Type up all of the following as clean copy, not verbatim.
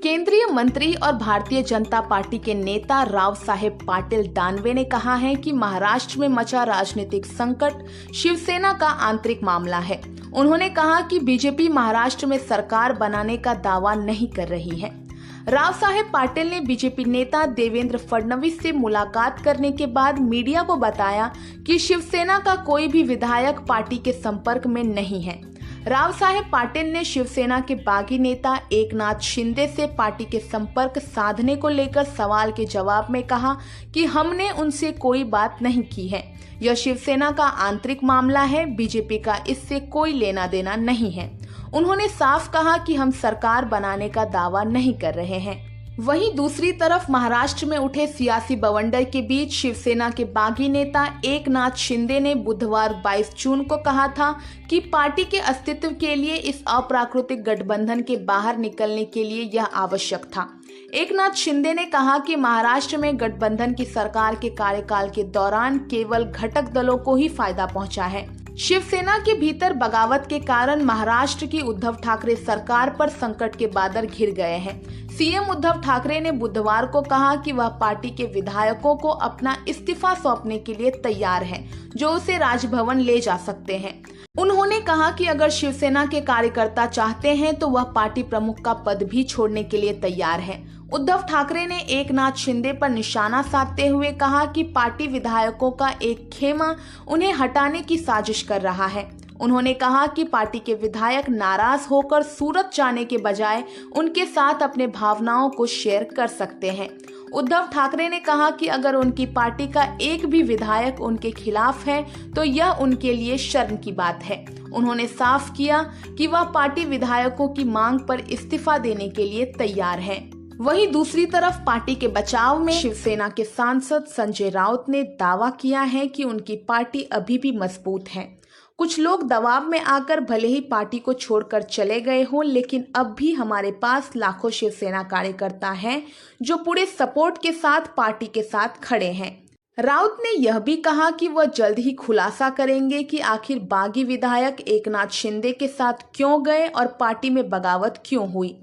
केंद्रीय मंत्री और भारतीय जनता पार्टी के नेता राव साहेब पाटिल दानवे ने कहा है कि महाराष्ट्र में मचा राजनीतिक संकट शिवसेना का आंतरिक मामला है। उन्होंने कहा कि बीजेपी महाराष्ट्र में सरकार बनाने का दावा नहीं कर रही है। राव साहेब पाटिल ने बीजेपी नेता देवेंद्र फडणवीस से मुलाकात करने के बाद मीडिया को बताया कि शिवसेना का कोई भी विधायक पार्टी के संपर्क में नहीं है। राव साहेब पाटिल ने शिवसेना के बागी नेता एकनाथ शिंदे से पार्टी के संपर्क साधने को लेकर सवाल के जवाब में कहा कि हमने उनसे कोई बात नहीं की है। यह शिवसेना का आंतरिक मामला है, बीजेपी का इससे कोई लेना देना नहीं है। उन्होंने साफ कहा कि हम सरकार बनाने का दावा नहीं कर रहे हैं। वहीं दूसरी तरफ महाराष्ट्र में उठे सियासी बवंडर के बीच शिवसेना के बागी नेता एकनाथ शिंदे ने बुधवार 22 जून को कहा था कि पार्टी के अस्तित्व के लिए इस अप्राकृतिक गठबंधन के बाहर निकलने के लिए यह आवश्यक था। एकनाथ शिंदे ने कहा कि महाराष्ट्र में गठबंधन की सरकार के कार्यकाल के दौरान केवल घटक दलों को ही फायदा पहुंचा है। शिवसेना के भीतर बगावत के कारण महाराष्ट्र की उद्धव ठाकरे सरकार पर संकट के बादल घिर गए हैं। सीएम उद्धव ठाकरे ने बुधवार को कहा कि वह पार्टी के विधायकों को अपना इस्तीफा सौंपने के लिए तैयार हैं, जो उसे राजभवन ले जा सकते हैं। उन्होंने कहा कि अगर शिवसेना के कार्यकर्ता चाहते हैं तो वह पार्टी प्रमुख का पद भी छोड़ने के लिए तैयार है। उद्धव ठाकरे ने एकनाथ शिंदे पर निशाना साधते हुए कहा कि पार्टी विधायकों का एक खेमा उन्हें हटाने की साजिश कर रहा है। उन्होंने कहा कि पार्टी के विधायक नाराज होकर सूरत जाने के बजाय उनके साथ अपने भावनाओं को शेयर कर सकते हैं। उद्धव ठाकरे ने कहा कि अगर उनकी पार्टी का एक भी विधायक उनके खिलाफ है तो यह उनके लिए शर्म की बात है। उन्होंने साफ किया कि वह पार्टी विधायकों की मांग पर इस्तीफा देने के लिए तैयार है। वहीं दूसरी तरफ पार्टी के बचाव में शिवसेना के सांसद संजय राउत ने दावा किया है कि उनकी पार्टी अभी भी मजबूत है। कुछ लोग दबाव में आकर भले ही पार्टी को छोड़कर चले गए हों, लेकिन अब भी हमारे पास लाखों शिवसेना कार्यकर्ता हैं जो पूरे सपोर्ट के साथ पार्टी के साथ खड़े हैं। राउत ने यह भी कहा कि वह जल्द ही खुलासा करेंगे कि आखिर बागी विधायक एकनाथ शिंदे के साथ क्यों गए और पार्टी में बगावत क्यों हुई।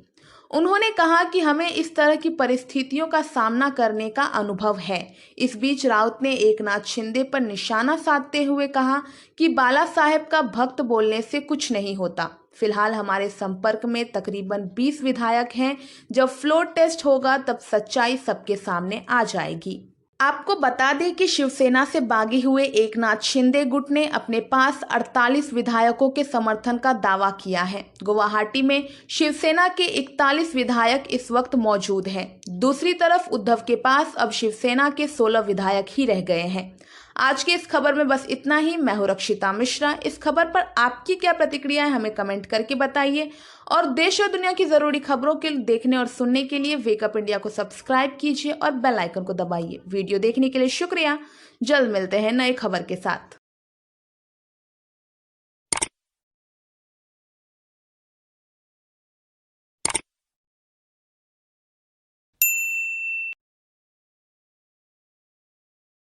उन्होंने कहा कि हमें इस तरह की परिस्थितियों का सामना करने का अनुभव है। इस बीच राउत ने एकनाथ शिंदे पर निशाना साधते हुए कहा कि बाला साहेब का भक्त बोलने से कुछ नहीं होता। फिलहाल हमारे संपर्क में तकरीबन 20 विधायक हैं। जब फ्लोर टेस्ट होगा तब सच्चाई सबके सामने आ जाएगी। आपको बता दें कि शिवसेना से बागी हुए एकनाथ शिंदे गुट ने अपने पास 48 विधायकों के समर्थन का दावा किया है। गुवाहाटी में शिवसेना के 41 विधायक इस वक्त मौजूद हैं। दूसरी तरफ उद्धव के पास अब शिवसेना के 16 विधायक ही रह गए हैं। आज के इस खबर में बस इतना ही। मैं हूं रक्षिता मिश्रा। इस खबर पर आपकी क्या प्रतिक्रिया है हमें कमेंट करके बताइए और देश और दुनिया की जरूरी खबरों के देखने और सुनने के लिए वेकअप इंडिया को सब्सक्राइब कीजिए और बेल आइकन को दबाइए। वीडियो देखने के लिए शुक्रिया। जल्द मिलते हैं नए खबर के साथ।